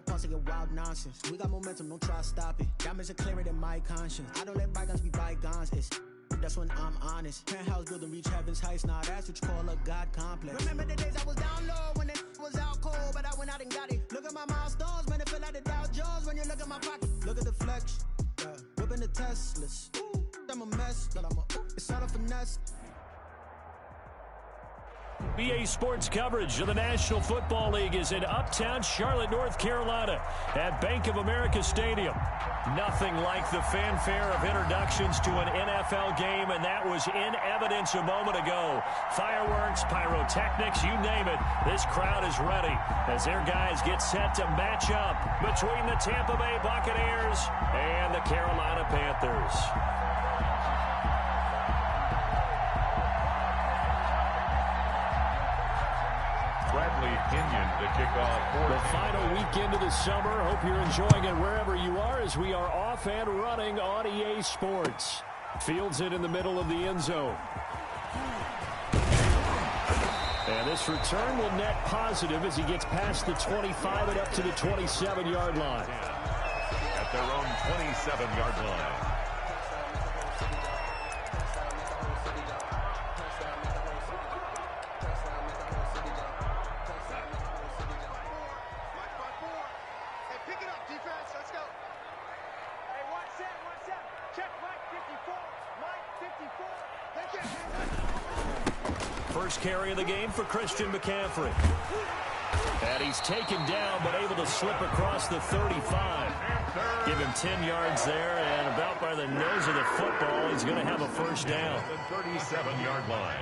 on pause and get wild nonsense. We got momentum, don't try to stop it. Diamonds are clearer than my conscience. I don't let bygones be bygones. That's when I'm honest. Penthouse building, reach heaven's heights. Now that's what you call a God complex. Remember the days I was down low when it was out cold, but I went out and got it. Look at my milestones, man, it feel like the Dow Jones when you look at my pocket. Look at the flex, whipping the Teslas. Ooh, I'm a mess, but it's all a finesse. BA Sports coverage of the National Football League is in uptown Charlotte, North Carolina at Bank of America Stadium. Nothing like the fanfare of introductions to an NFL game, and that was in evidence a moment ago. Fireworks, pyrotechnics, you name it. This crowd is ready as their guys get set to match up between the Tampa Bay Buccaneers and the Carolina Panthers. To kick off the final weekend of the summer. Hope you're enjoying it wherever you are as we are off and running on EA Sports. Fields it in the middle of the end zone. And this return will net positive as he gets past the 25 and up to the 27-yard line. At their own 27-yard line. First carry of the game for Christian McCaffrey. And he's taken down, but able to slip across the 35. Give him 10 yards there, and about by the nose of the football, he's going to have a first down. The 37-yard line.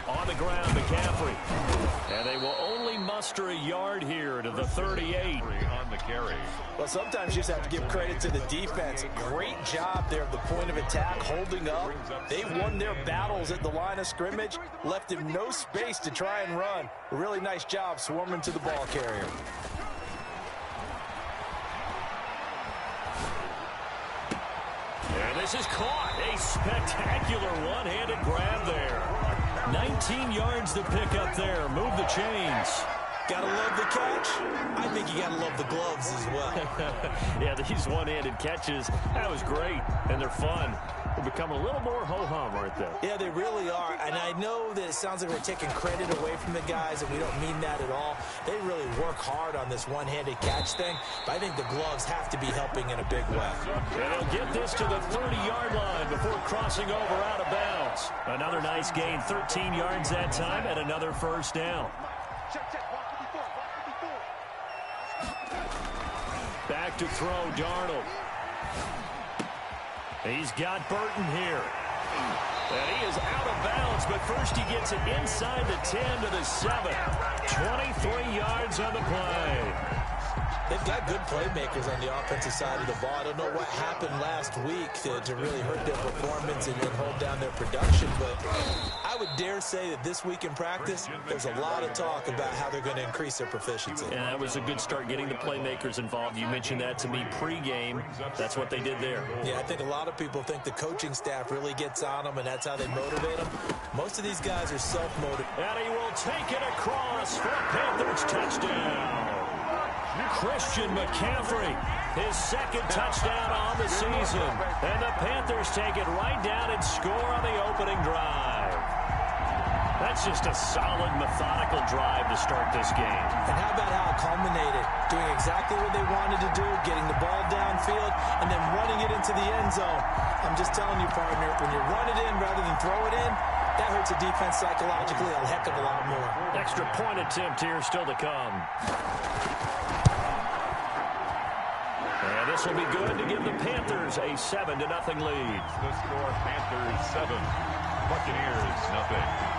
On the ground, McCaffrey. And they will only muster a yard here to the 38. On the carry. Well, sometimes you just have to give credit to the defense. Great job there at the point of attack, holding up. They won their battles at the line of scrimmage, left him no space to try and run. A really nice job swarming to the ball carrier. And this is caught. A spectacular one-handed grab there. 19 yards to pick up there. Move the chains. Gotta love the catch. I think you gotta love the gloves as well. Yeah, these one-handed catches, that was great, and they're fun. They're becoming a little more ho-hum, aren't they? Yeah, they really are, and I know that it sounds like we're taking credit away from the guys, and we don't mean that at all. They really work hard on this one-handed catch thing, but I think the gloves have to be helping in a big way. And they'll get this to the 30-yard line before crossing over out of bounds. Another nice gain, 13 yards that time, and another first down. Back to throw, Darnold. He's got Burton here. And he is out of bounds, but first he gets it inside the 10 to the 7. 23 yards on the play. They've got good playmakers on the offensive side of the ball. I don't know what happened last week to really hurt their performance and hold down their production, but I would dare say that this week in practice, there's a lot of talk about how they're going to increase their proficiency. And that was a good start getting the playmakers involved. You mentioned that to me pregame. That's what they did there. Yeah, I think a lot of people think the coaching staff really gets on them, and that's how they motivate them. Most of these guys are self-motivated. And he will take it across for a Panthers touchdown. Christian McCaffrey, his second touchdown on the season. And the Panthers take it right down and score on the opening drive. That's just a solid, methodical drive to start this game. And how about how it culminated? Doing exactly what they wanted to do, getting the ball downfield, and then running it into the end zone. I'm just telling you, partner, when you run it in rather than throw it in, that hurts a defense psychologically a heck of a lot more. Extra point attempt here still to come. And this will be good to give the Panthers a 7-0 lead. The score, Panthers 7, Buccaneers 0.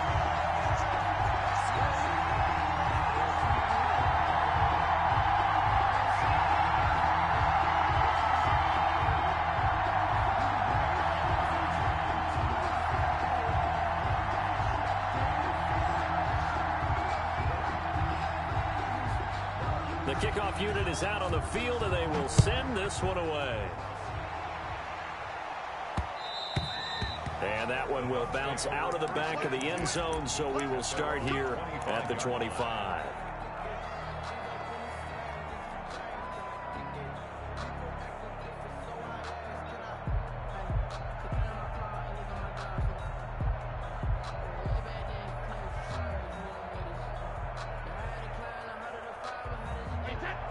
The kickoff unit is out on the field, and they will send this one away. And that one will bounce out of the back of the end zone, so we will start here at the 25.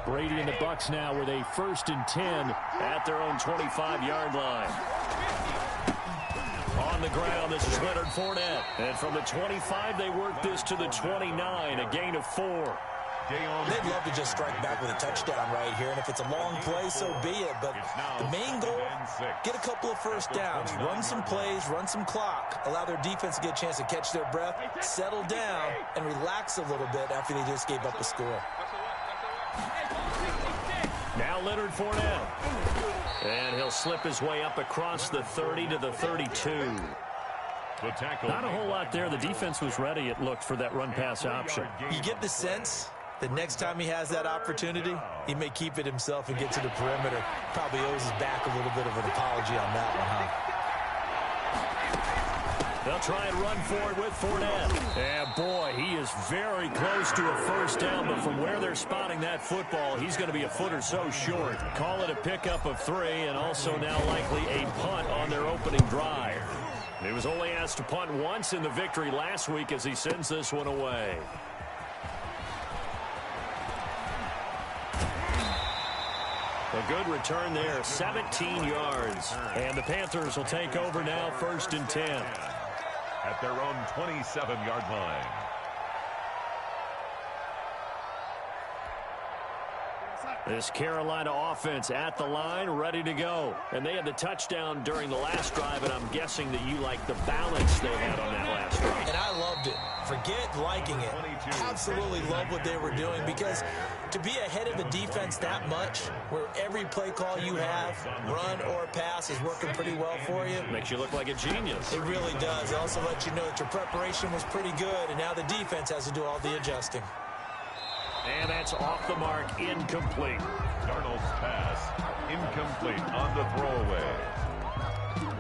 Brady and the Bucs now with a 1st and 10 at their own 25-yard line. On the ground, this is Leonard Fournette. And from the 25, they work this to the 29, a gain of 4. They'd love to just strike back with a touchdown right here, and if it's a long play, so be it. But the main goal, get a couple of first downs, run some plays, run some clock, allow their defense to get a chance to catch their breath, settle down, and relax a little bit after they just gave up a score. Now Leonard Fournette. And he'll slip his way up across the 30 to the 32. Not a whole lot there. The defense was ready, it looked, for that run-pass option. You get the sense that next time he has that opportunity, he may keep it himself and get to the perimeter. Probably owes his back a little bit of an apology on that one, huh? They'll try and run forward with Fournette. And, boy, he is very close to a first down, but from where they're spotting that football, he's going to be a foot or so short. Call it a pickup of 3, and also now likely a punt on their opening drive. He was only asked to punt once in the victory last week as he sends this one away. A good return there, 17 yards. And the Panthers will take over now, 1st and 10. At their own 27-yard line. This Carolina offense at the line, ready to go. And they had the touchdown during the last drive, and I'm guessing that you like the balance they had on that last drive. And I loved it. Forget liking it. Absolutely love what they were doing, because to be ahead of a defense that much, where every play call you have, run or pass, is working pretty well for you. Makes you look like a genius. It really does. It also lets you know that your preparation was pretty good, and now the defense has to do all the adjusting. And that's off the mark, incomplete. Darnold's pass, incomplete on the throwaway.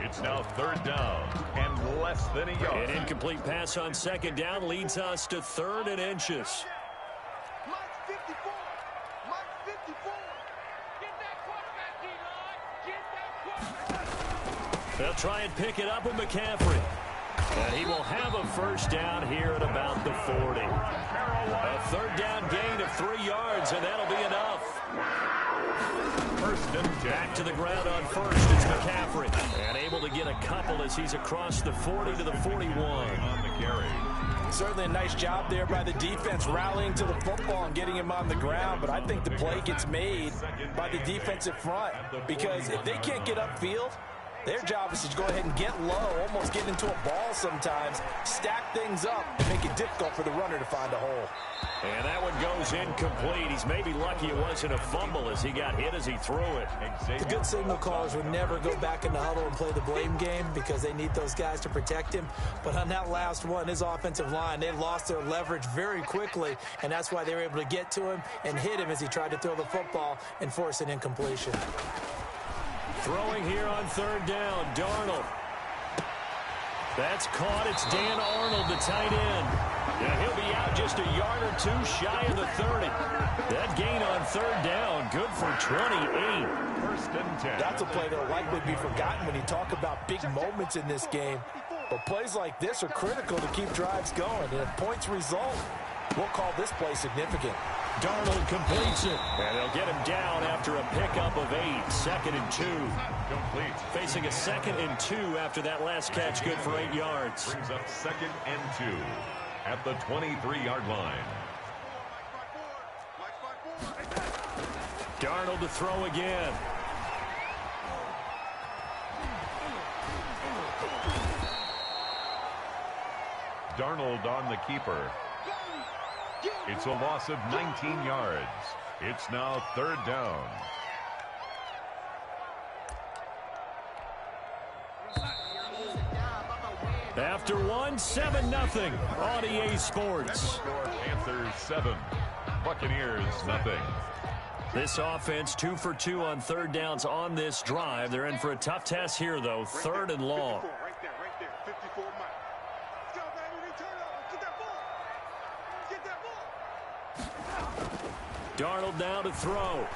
It's now 3rd down and less than a yard. An incomplete pass on 2nd down leads us to 3rd and inches. They'll try and pick it up with McCaffrey. And he will have a first down here at about the 40. A 3rd down gain of 3 yards, and that'll be enough. 1st and 10. Back to the ground on 1st. It's McCaffrey. And able to get a couple as he's across the 40 to the 41. On the carry. Certainly a nice job there by the defense, rallying to the football and getting him on the ground. But I think the play gets made by the defensive front, because if they can't get upfield, their job is to go ahead and get low, almost get into a ball sometimes, stack things up, and make it difficult for the runner to find a hole. And that one goes incomplete. He's maybe lucky it wasn't a fumble as he got hit as he threw it. The good signal callers would never go back in the huddle and play the blame game, because they need those guys to protect him. But on that last one, his offensive line, they lost their leverage very quickly, and that's why they were able to get to him and hit him as he tried to throw the football and force an incompletion. Throwing here on 3rd down, Darnold. That's caught. It's Dan Arnold, the tight end. And he'll be out just a yard or 2 shy of the 30. That gain on 3rd down, good for 28. 1st and 10. That's a play that will likely be forgotten when you talk about big moments in this game. But plays like this are critical to keep drives going. And if points result, we'll call this play significant. Darnold completes it. And they'll get him down after a pickup of 8. 2nd and 2. Complete. Facing a 2nd and 2 after that last catch, good for 8 yards. Brings up 2nd and 2 at the 23-yard line. Darnold to throw again. Darnold on the keeper. It's a loss of 19 yards. It's now 3rd down. After one, 7-0 on EA Sports. Panthers 7, Buccaneers nothing. This offense 2 for 2 on 3rd downs on this drive. They're in for a tough test here, though. 3rd and long. Right there, 54 miles. Let's go, baby. Return over. Get that ball. Darnold now to throw.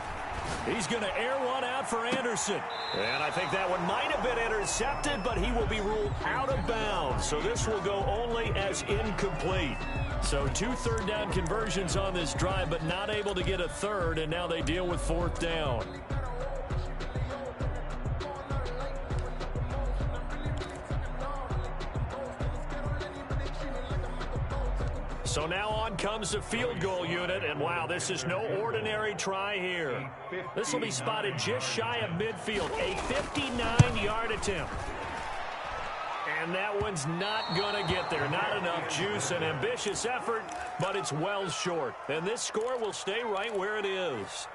He's going to air one out for Anderson. And I think that one might have been intercepted, but he will be ruled out of bounds. So this will go only as incomplete. So 2 third-down conversions on this drive, but not able to get a third, and now they deal with 4th down. So now on comes the field goal unit, and wow, this is no ordinary try here. This will be spotted just shy of midfield, a 59-yard attempt. And that one's not going to get there. Not enough juice. An ambitious effort, but it's well short. And this score will stay right where it is.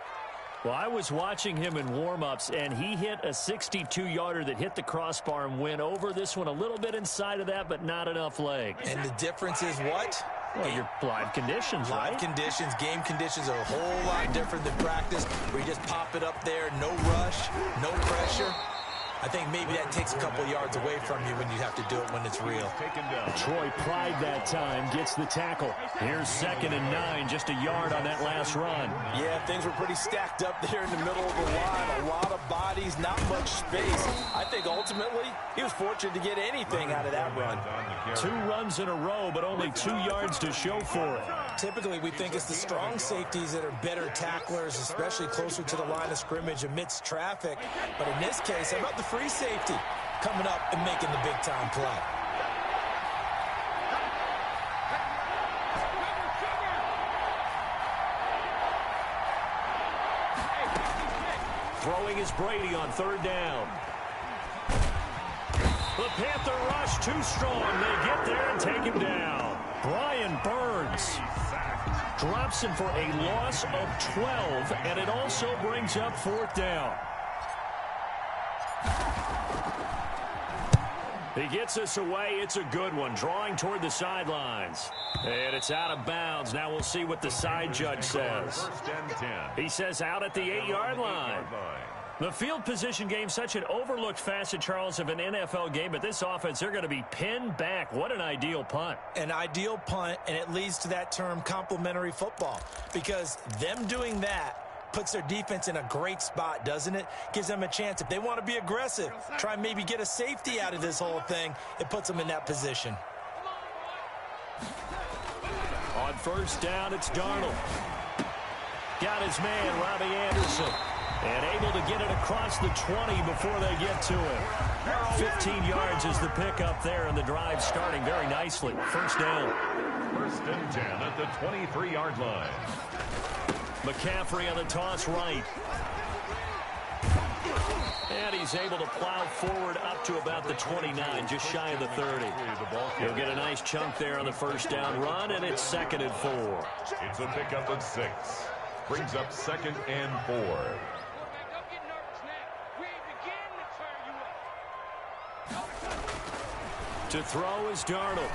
Well, I was watching him in warm-ups, and he hit a 62-yarder that hit the crossbar and went over. This one a little bit inside of that, but not enough legs. And the difference is what? Well, your live conditions, right? Live conditions, game conditions are a whole lot different than practice, where you just pop it up there, no rush, no pressure. I think maybe that takes a couple yards away from you when you have to do it when it's real. Troy Pride that time gets the tackle. Here's 2nd and 9, just a yard on that last run. Yeah, things were pretty stacked up there in the middle of the line. A lot of bodies, not much space. I think ultimately he was fortunate to get anything out of that run. 2 runs in a row, but only 2 yards to show for it. Typically, we think it's the strong safeties that are better tacklers, especially closer to the line of scrimmage amidst traffic. But in this case, how about the free safety coming up and making the big-time play? Throwing is Brady on 3rd down. The Panther rush too strong. They get there and take him down. Brian Burns drops him for a loss of 12, and it also brings up 4th down. He gets us away. It's a good one, drawing toward the sidelines. And it's out of bounds. Now we'll see what the side judge says. He says out at the 8-yard line. The field position game, such an overlooked facet, Charles, of an NFL game, but this offense, they're going to be pinned back. What an ideal punt. An ideal punt, and it leads to that term complementary football, because them doing that puts their defense in a great spot, doesn't it? Gives them a chance. If they want to be aggressive, try and maybe get a safety out of this whole thing, it puts them in that position. On 1st down, it's Darnold. Got his man, Robbie Anderson. And able to get it across the 20 before they get to it. 15 yards is the pickup there, and the drive starting very nicely. 1st down. 1st and 10 at the 23-yard line. McCaffrey on the toss right. And he's able to plow forward up to about the 29, just shy of the 30. He'll get a nice chunk there on the 1st down run, and it's 2nd and 4. It's a pickup of 6. Brings up 2nd and 4. To throw is Darnold.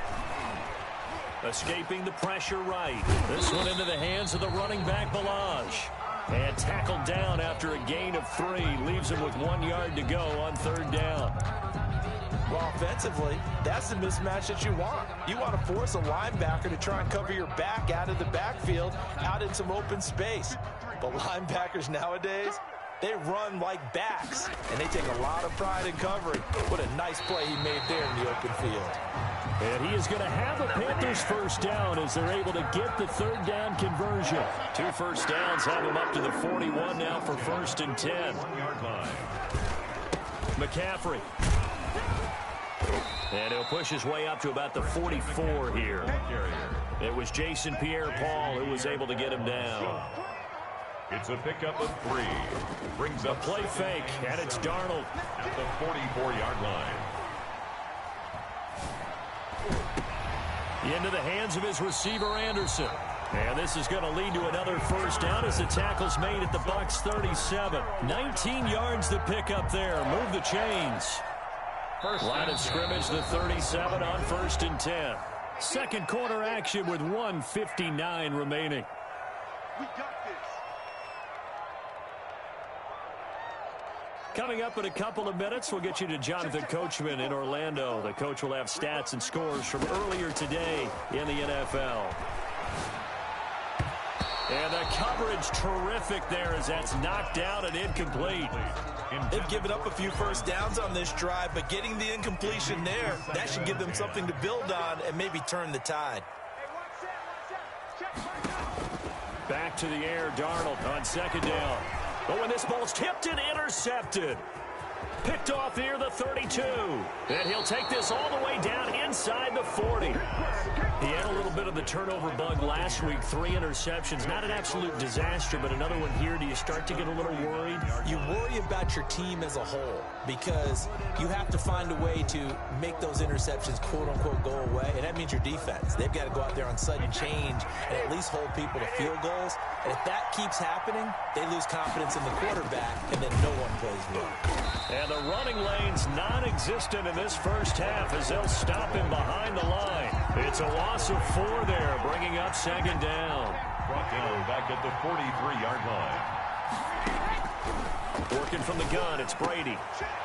Escaping the pressure right. This one into the hands of the running back, Balaj. And tackled down after a gain of 3. Leaves him with 1 yard to go on 3rd down. Well, offensively, that's the mismatch that you want. You want to force a linebacker to try and cover your back out of the backfield, out in some open space. But linebackers nowadays, they run like backs, and they take a lot of pride in covering. What a nice play he made there in the open field. And he is going to have the Panthers 1st down as they're able to get the 3rd down conversion. 2 1st downs have him up to the 41 now for 1st and 10. 1-yard line. McCaffrey. And he'll push his way up to about the 44 here. It was Jason Pierre-Paul who was able to get him down. It's a pickup of 3. Brings up play fake, and it's Darnold at the 44-yard line. Into the hands of his receiver, Anderson. And this is going to lead to another 1st down as the tackle's made at the Bucs 37. 19 yards to pick up there. Move the chains. Line of scrimmage, the 37 on 1st and 10. 2nd quarter action with 1:59 remaining. We got this. Coming up in a couple of minutes, we'll get you to Jonathan Coachman in Orlando. The coach will have stats and scores from earlier today in the NFL. And the coverage terrific there as that's knocked down and incomplete. They've given up a few first downs on this drive, but getting the incompletion there, that should give them something to build on and maybe turn the tide. Back to the air, Darnold on second down. But when this ball's tipped and intercepted. Picked off near the 32. And he'll take this all the way down inside the 40. He had a little bit of the turnover bug last week. 3 interceptions. Not an absolute disaster, but another one here. Do you start to get a little worried? You worry about your team as a whole because you have to find a way to make those interceptions, quote-unquote, go away. And that means your defense. They've got to go out there on sudden change and at least hold people to field goals. And if that keeps happening, they lose confidence in the quarterback, and then no one plays well. And the running lane's non-existent in this first half as they'll stop him behind the line. It's a loss of 4 there, bringing up second down. Brought down back at the 43-yard line. Working from the gun, it's Brady.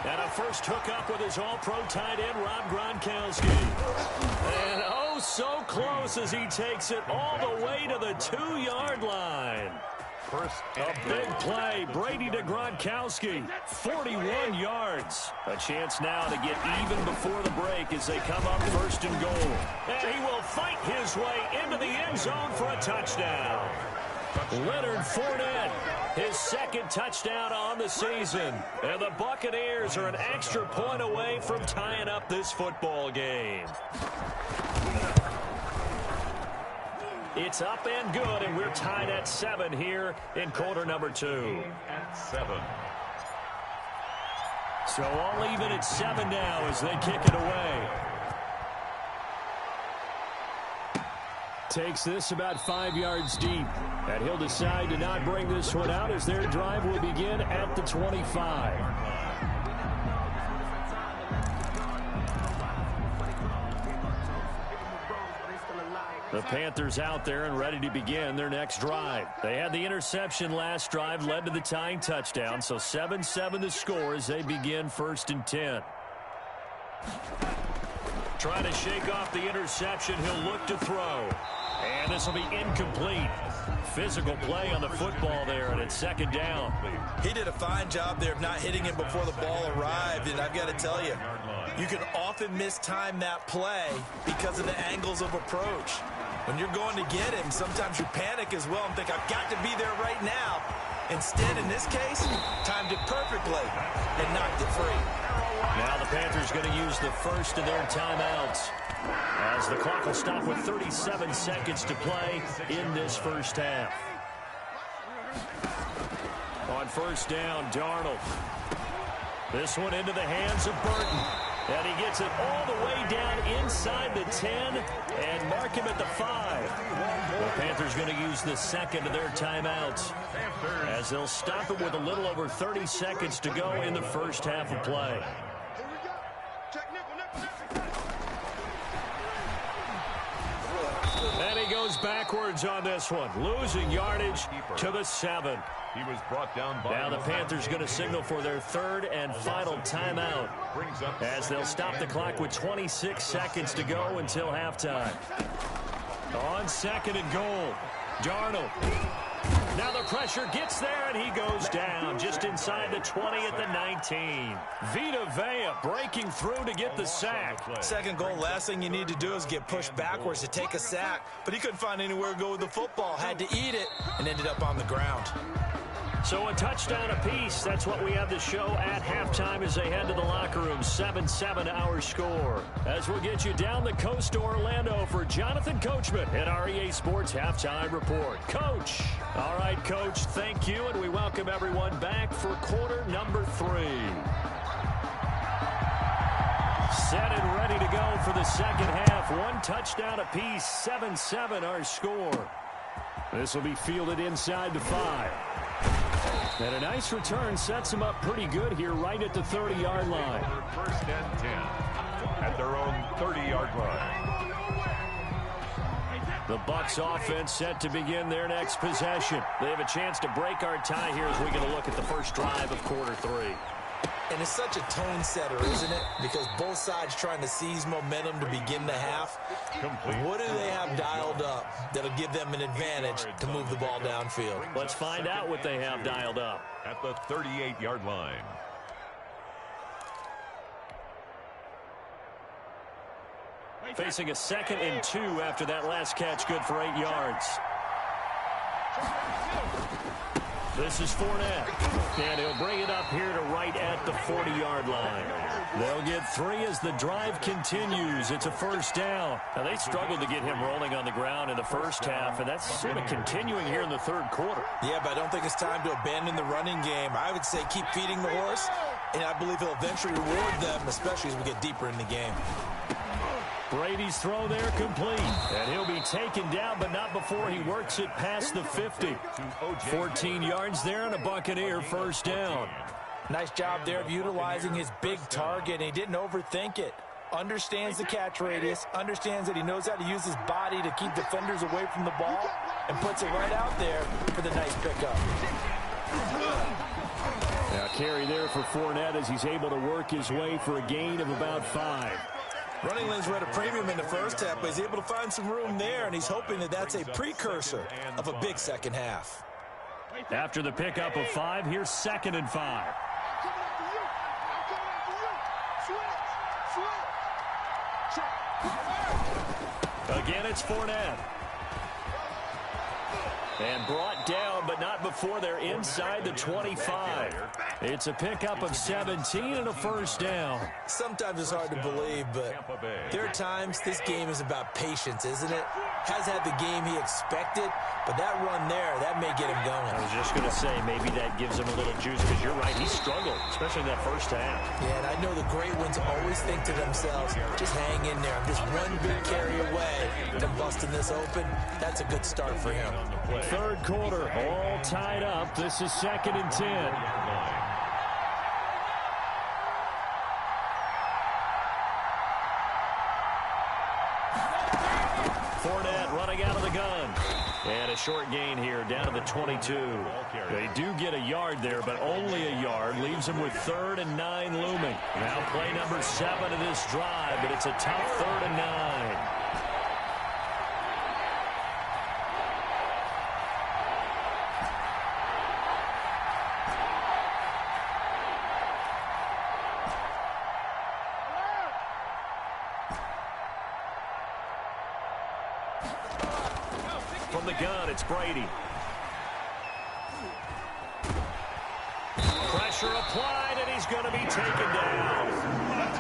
And a first hookup with his all-pro tight end, Rob Gronkowski. And oh, so close as he takes it all the way to the 2-yard line. A big play, Brady to Gronkowski, 41 yards. A chance now to get even before the break as they come up first and goal. And he will fight his way into the end zone for a touchdown. Leonard Fournette, his second touchdown on the season. And the Buccaneers are an extra point away from tying up this football game. It's up and good, and we're tied at 7 here in quarter number 2. At 7. So all even at 7 now as they kick it away. Takes this about 5 yards deep. And he'll decide to not bring this one out as their drive will begin at the 25. The Panthers out there and ready to begin their next drive. They had the interception last drive, led to the tying touchdown, so 7-7 the score as they begin 1st and 10. Trying to shake off the interception, he'll look to throw. And this will be incomplete. Physical play on the football there, and it's second down. He did a fine job there of not hitting him before the ball arrived, and I've got to tell you, you can often mistime that play because of the angles of approach. When you're going to get him, sometimes you panic as well and think, I've got to be there right now. Instead, in this case, timed it perfectly and knocked it free. Now the Panthers going to use the first of their timeouts as the clock will stop with 37 seconds to play in this first half. On first down, Darnold. This one into the hands of Burton. And he gets it all the way down inside the 10 and mark him at the 5. The Panthers going to use the second of their timeouts as they'll stop it with a little over 30 seconds to go in the first half of play. And he goes backwards on this one, losing yardage to the 7. He was brought down by now the Panthers going to signal for their third and final timeout as they'll stop the clock with 26 seconds to go until halftime. On second and goal, Darnold. Now the pressure gets there, and he goes down just inside the 20 at the 19. Vita Vea breaking through to get the sack. Second goal, last thing you need to do is get pushed backwards to take a sack. But he couldn't find anywhere to go with the football. Had to eat it and ended up on the ground. So a touchdown apiece. That's what we have to show at halftime as they head to the locker room. 7-7 our score. As we'll get you down the coast to Orlando for Jonathan Coachman at our EA Sports Halftime Report. Coach. All right, Coach, thank you, and we welcome everyone back for quarter number 3. Set and ready to go for the second half. One touchdown apiece. 7-7 our score. This will be fielded inside the 5. And a nice return sets them up pretty good here right at the 30-yard line. First and 10 at their own 30-yard line. The Bucs offense set to begin their next possession. They have a chance to break our tie here as we get a look at the first drive of quarter 3. And it's such a tone setter, isn't it? Because both sides trying to seize momentum to begin the half. What do they have dialed up that'll give them an advantage to move the ball downfield? Let's find out what they have dialed up. At the 38-yard line. Facing a 2nd and 2 after that last catch, good for 8 yards. This is Fournette, and he'll bring it up here to right at the 40-yard line. They'll get 3 as the drive continues. It's a first down. Now, they struggled to get him rolling on the ground in the first half, and that's sort of continuing here in the third quarter. Yeah, but I don't think it's time to abandon the running game. I would say keep feeding the horse, and I believe he'll eventually reward them, especially as we get deeper in the game. Brady's throw there complete, and he'll be taken down, but not before he works it past the 50. 14 yards there and a Buccaneer first down. Nice job there of utilizing his big target. He didn't overthink it. Understands the catch radius, understands that he knows how to use his body to keep defenders away from the ball, and puts it right out there for the nice pickup. Now carry there for Fournette as he's able to work his way for a gain of about 5. Running lanes were at a premium in the first half, but he's able to find some room there, and he's hoping that that's a precursor of a big second half. After the pickup of 5, here's 2nd and 5. Again, it's Fournette. And brought down, but not before they're inside the 25. It's a pickup of 17 and a first down. Sometimes it's hard to believe, but there are times this game is about patience, isn't it? Has had the game he expected, but that run there, that may get him going. I was just going to say, maybe that gives him a little juice, because you're right, he struggled, especially in that first half. Yeah, and I know the great ones always think to themselves, just hang in there. I'm just one big carry away from busting this open. That's a good start for him. Third quarter, all tied up. This is 2nd and 10. Fournette running out of the gun. And a short gain here down to the 22. They do get a yard there, but only a yard. Leaves them with 3rd and 9 looming. Now play number 7 of this drive, but it's a tough 3rd and 9. From the gun, it's Brady. Pressure applied, and he's going to be taken down.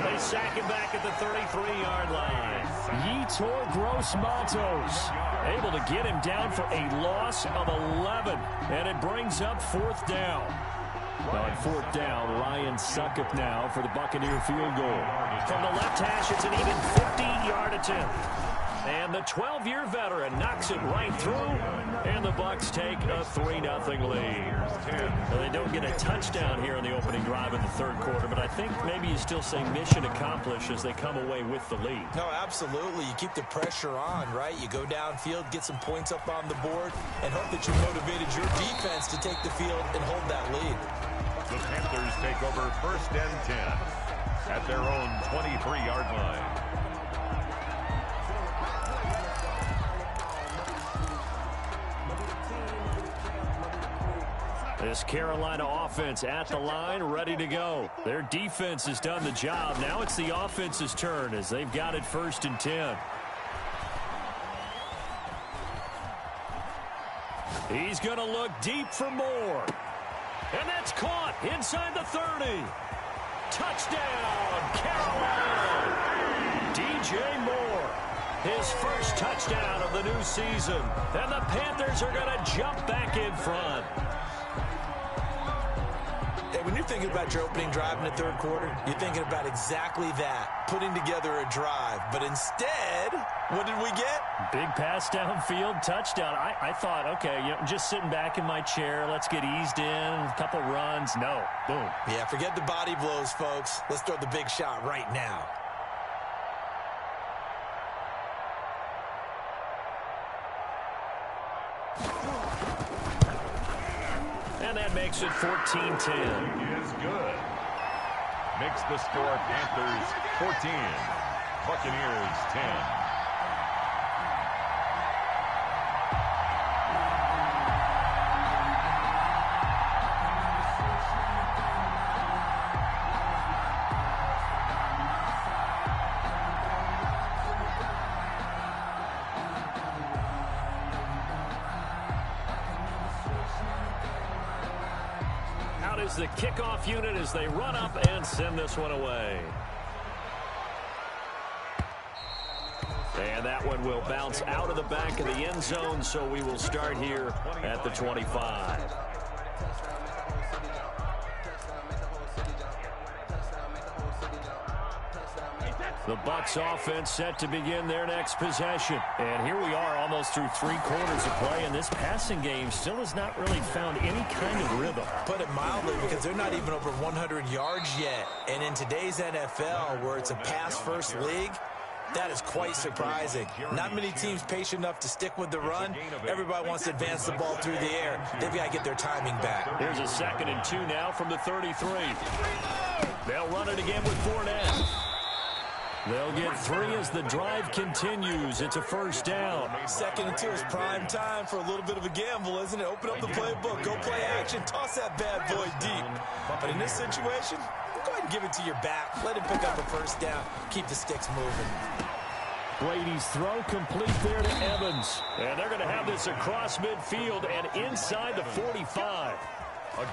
They sack him back at the 33-yard line. Yetur Gross-Matos able to get him down for a loss of 11, and it brings up 4th down. On 4th down, Ryan Suckup now for the Buccaneer field goal. From the left hash, it's an even 50-yard attempt. And the 12-year veteran knocks it right through, and the Bucs take a 3-0 lead. Now, they don't get a touchdown here in the opening drive in the third quarter, but I think maybe you still say mission accomplished as they come away with the lead. No, absolutely. You keep the pressure on, right? You go downfield, get some points up on the board, and hope that you motivated your defense to take the field and hold that lead. The Panthers take over 1st and 10 at their own 23-yard line. This Carolina offense at the line, ready to go. Their defense has done the job. Now it's the offense's turn as they've got it 1st and 10. He's going to look deep for more. And that's caught inside the 30. Touchdown, Carolina. DJ Moore, his first touchdown of the new season. And the Panthers are going to jump back in front. When you're thinking about your opening drive in the third quarter, you're thinking about exactly that, putting together a drive. But instead, what did we get? Big pass downfield, touchdown. I thought, okay, I'm just sitting back in my chair. Let's get eased in, a couple runs. No, boom. Yeah, forget the body blows, folks. Let's throw the big shot right now. And that makes it 14-10. Is good. Makes the score Panthers 14, Buccaneers 10. Is the kickoff unit as they run up and send this one away. And that one will bounce out of the back of the end zone, so we will start here at the 25. The Bucs offense set to begin their next possession. And here we are almost through 3 quarters of play, and this passing game still has not really found any kind of rhythm. Put it mildly, because they're not even over 100 yards yet. And in today's NFL, where it's a pass-first league, that is quite surprising. Not many teams patient enough to stick with the run. Everybody wants to advance the ball through the air. They've got to get their timing back. Here's a 2nd and 2 now from the 33. They'll run it again with Fournette. They'll get 3 as the drive continues. It's a first down. 2nd and 2 is prime time for a little bit of a gamble, isn't it? Open up the playbook, go play action, toss that bad boy deep. But in this situation, go ahead and give it to your back. Let him pick up a first down. Keep the sticks moving. Brady's throw complete there to Evans. And they're going to have this across midfield and inside the 45.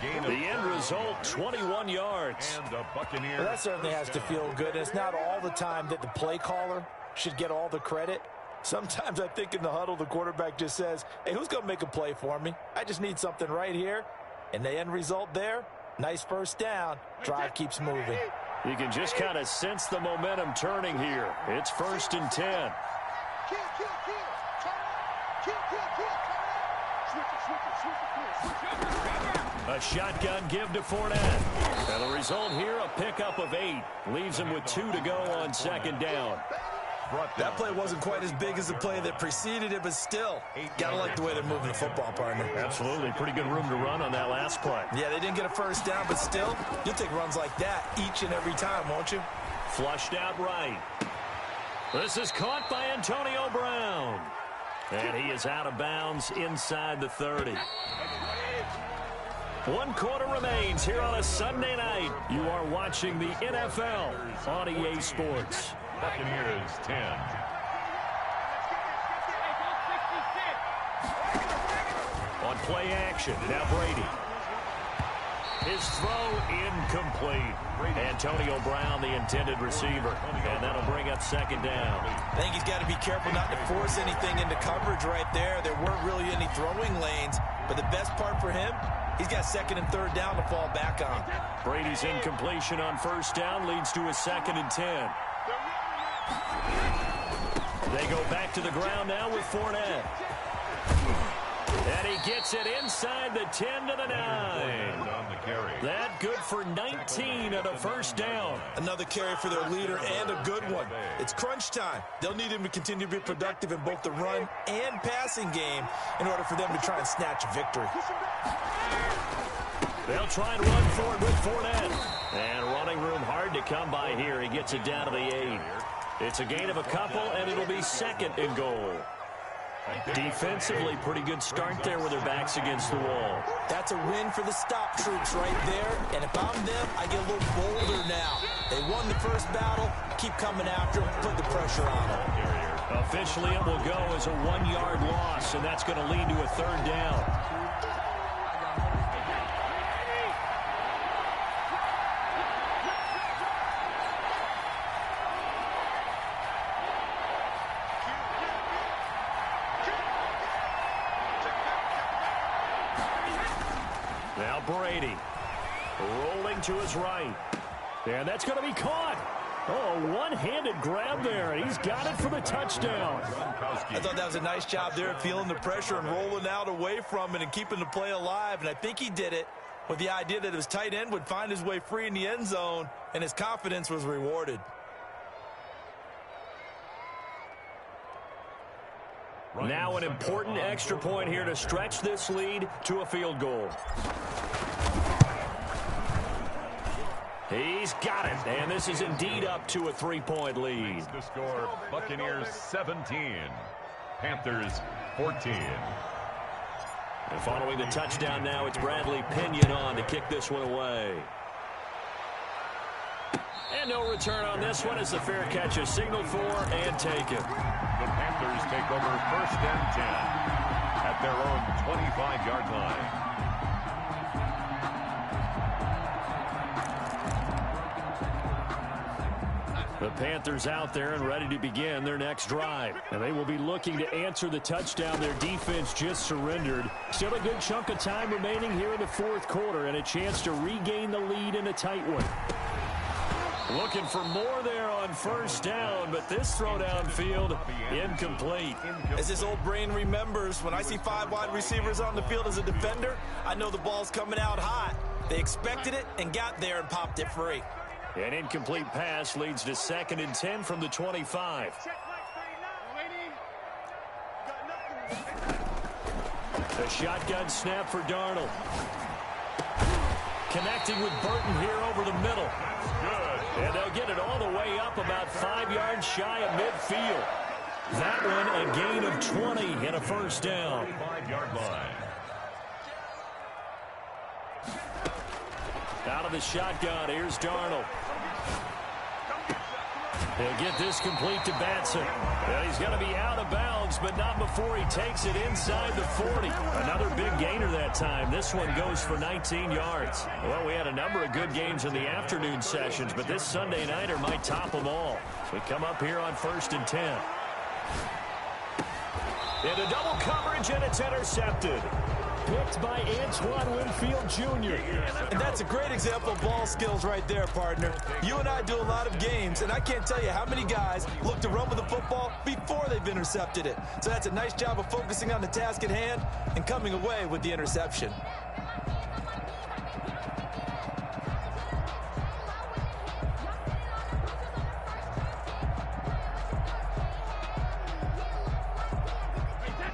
The end result, 21 yards. And the Buccaneers. Well, that certainly has to feel good. It's not all the time that the play caller should get all the credit. Sometimes I think in the huddle, the quarterback just says, hey, who's going to make a play for me? I just need something right here. And the end result there, nice first down. Drive keeps moving. You can just kind of sense the momentum turning here. It's 1st and 10. A shotgun give to Fournette. And the result here, a pickup of 8. Leaves him with 2 to go on 2nd down. That play wasn't quite as big as the play that preceded it, but still, gotta like the way they're moving the football, partner. Absolutely. Pretty good room to run on that last play. Yeah, they didn't get a first down, but still, you'll take runs like that each and every time, won't you? Flushed out right. This is caught by Antonio Brown. And he is out of bounds inside the 30. 1 quarter remains here on a Sunday night. You are watching the NFL on EA Sports. Buccaneers 10. On play action, now Brady. His throw incomplete. Antonio Brown, the intended receiver. And that'll bring up 2nd down. I think he's got to be careful not to force anything into coverage right there. There weren't really any throwing lanes. But the best part for him, he's got 2nd and 3rd down to fall back on. Brady's incompletion on 1st down leads to a 2nd and 10. They go back to the ground now with Fournette. And he gets it inside the 10 to the 9. That good for 19 at a 1st down. Another carry for their leader and a good one. It's crunch time. They'll need him to continue to be productive in both the run and passing game in order for them to try and snatch a victory. They'll try and run for it with Fournette. And running room hard to come by here. He gets it down to the 8. It's a gain of a couple, and it'll be 2nd and goal. Defensively, pretty good start there with their backs against the wall. That's a win for the stop troops right there. And if I'm them, I get a little bolder now. They won the first battle. Keep coming after them. Put the pressure on them. Officially, it will go as a 1-yard loss, and that's going to lead to a 3rd down. Now Brady rolling to his right. And that's going to be caught. Oh, one-handed grab there. He's got it for the touchdown. I thought that was a nice job there, feeling the pressure and rolling out away from it and keeping the play alive. And I think he did it with the idea that his tight end would find his way free in the end zone, and his confidence was rewarded. Now an important extra point here to stretch this lead to a field goal. He's got it, and this is indeed up to a 3-point lead. The score, Buccaneers 17, Panthers 14. And following the touchdown now, it's Bradley Pinion on to kick this one away. And no return on this one as the fair catch is signaled for and taken. The Panthers take over 1st and 10 at their own 25-yard line. The Panthers out there and ready to begin their next drive. And they will be looking to answer the touchdown their defense just surrendered. Still a good chunk of time remaining here in the 4th quarter and a chance to regain the lead in a tight one. Looking for more there on 1st down, but this throw downfield incomplete. As this old brain remembers, when I see 5 wide receivers on the field as a defender, I know the ball's coming out hot. They expected it and got there and popped it free. An incomplete pass leads to 2nd and 10 from the 25. The shotgun snap for Darnold. Connecting with Burton here over the middle. Good. And they'll get it all the way up about 5 yards shy of midfield. That one a gain of 20 and a 1st down. 5-yard line. Out of the shotgun, here's Darnold. He'll get this complete to Batson. Well, he's going to be out of bounds, but not before he takes it inside the 40. Another big gainer that time. This one goes for 19 yards. Well, we had a number of good games in the afternoon sessions, but this Sunday nighter might top them all. So we come up here on 1st and 10. Into double coverage, and it's intercepted. Picked by Antoine Winfield Jr. And that's a great example of ball skills right there, partner. You and I do a lot of games, and I can't tell you how many guys look to run with the football before they've intercepted it. So that's a nice job of focusing on the task at hand and coming away with the interception.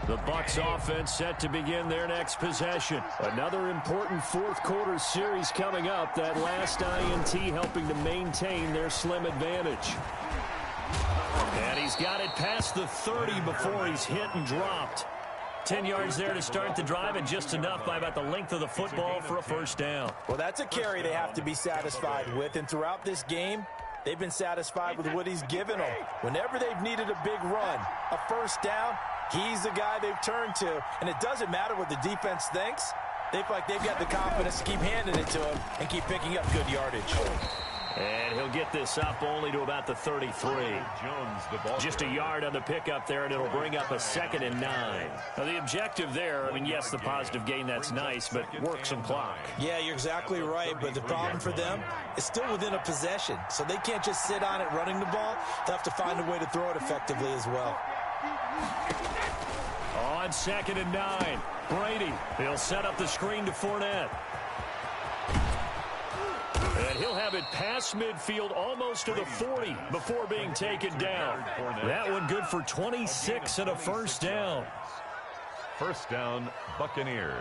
The Bucs offense set to begin their next possession. Another important 4th quarter series coming up. That last INT helping to maintain their slim advantage. And he's got it past the 30 before he's hit and dropped. 10 yards there to start the drive, and just enough by about the length of the football for a 1st down. Well, that's a carry they have to be satisfied with, and throughout this game, they've been satisfied with what he's given them. Whenever they've needed a big run, a 1st down, he's the guy they've turned to, and it doesn't matter what the defense thinks. They feel like they've got the confidence to keep handing it to him and keep picking up good yardage. And he'll get this up only to about the 33. Just a yard on the pickup there, and it'll bring up a 2nd and 9. Now, the objective there, I mean, yes, the positive gain, that's nice, but work some clock. Yeah, you're exactly right, but the problem for them is still within a possession, so they can't just sit on it running the ball. They'll have to find a way to throw it effectively as well. On 2nd and 9, Brady. He'll set up the screen to Fournette. And he'll have it past midfield almost to the 40 before being taken down. That one good for 26 and a 1st down. 1st down, Buccaneers.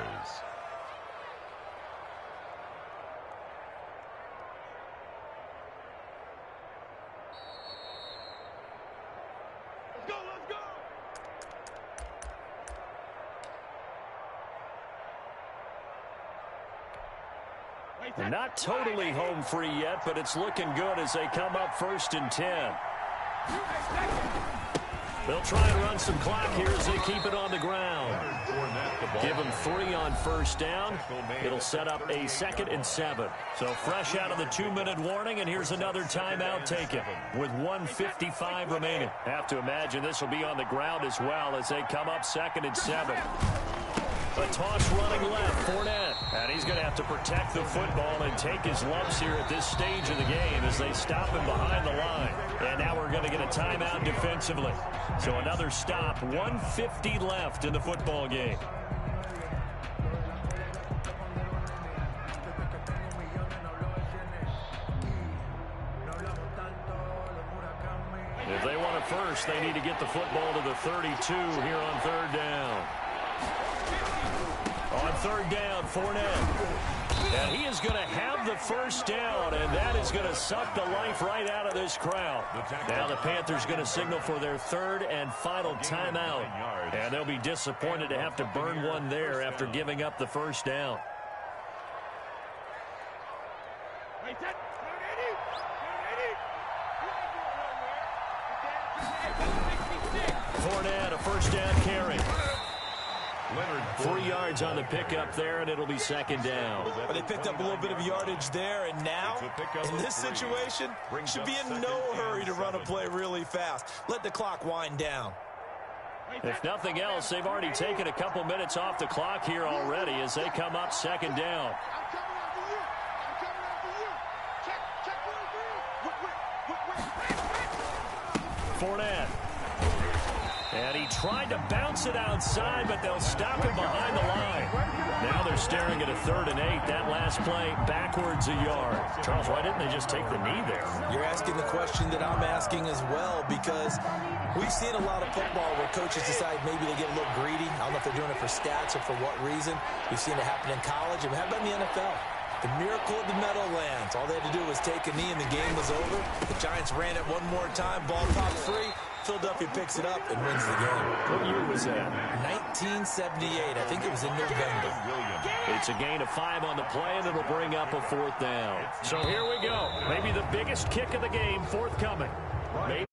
Not totally home free yet, but it's looking good as they come up 1st and 10. They'll try and run some clock here as they keep it on the ground. Give them 3 on 1st down. It'll set up a 2nd and 7. So fresh out of the 2-minute warning, and here's another timeout taken with 1:55 remaining. Have to imagine this will be on the ground as well as they come up 2nd and 7. A toss running left, Fournette. And he's going to have to protect the football and take his lumps here at this stage of the game as they stop him behind the line. And now we're going to get a timeout defensively. So another stop, 1:50 left in the football game. If they want it first, they need to get the football to the 32 here on 3rd down. On third down, Fournette. And he is going to have the first down, and that is going to suck the life right out of this crowd. Now the Panthers going to signal for their third and final timeout. And they'll be disappointed to have to burn one there after giving up the first down. Fournette, a first down carry. 3 yards on the pickup there, and it'll be second down. Well, they picked up a little bit of yardage there, and now, in this situation, should be in no hurry to run a play really fast. Let the clock wind down. If nothing else, they've already taken a couple minutes off the clock here already as they come up second down. Fournette. And he tried to bounce it outside, but they'll stop him behind the line. Now they're staring at a 3rd and 8. That last play backwards a yard. Charles, why didn't they just take the knee there? You're asking the question that I'm asking as well, because we've seen a lot of football where coaches decide maybe they get a little greedy. I don't know if they're doing it for stats or for what reason. We've seen it happen in college. And how about in the NFL? The miracle of the Meadowlands. All they had to do was take a knee and the game was over. The Giants ran it one more time. Ball popped free. Philadelphia picks it up and wins the game. What year was that? 1978. I think it was in November. It's a gain of 5 on the play, and it'll bring up a 4th down. So here we go. Maybe the biggest kick of the game forthcoming. Maybe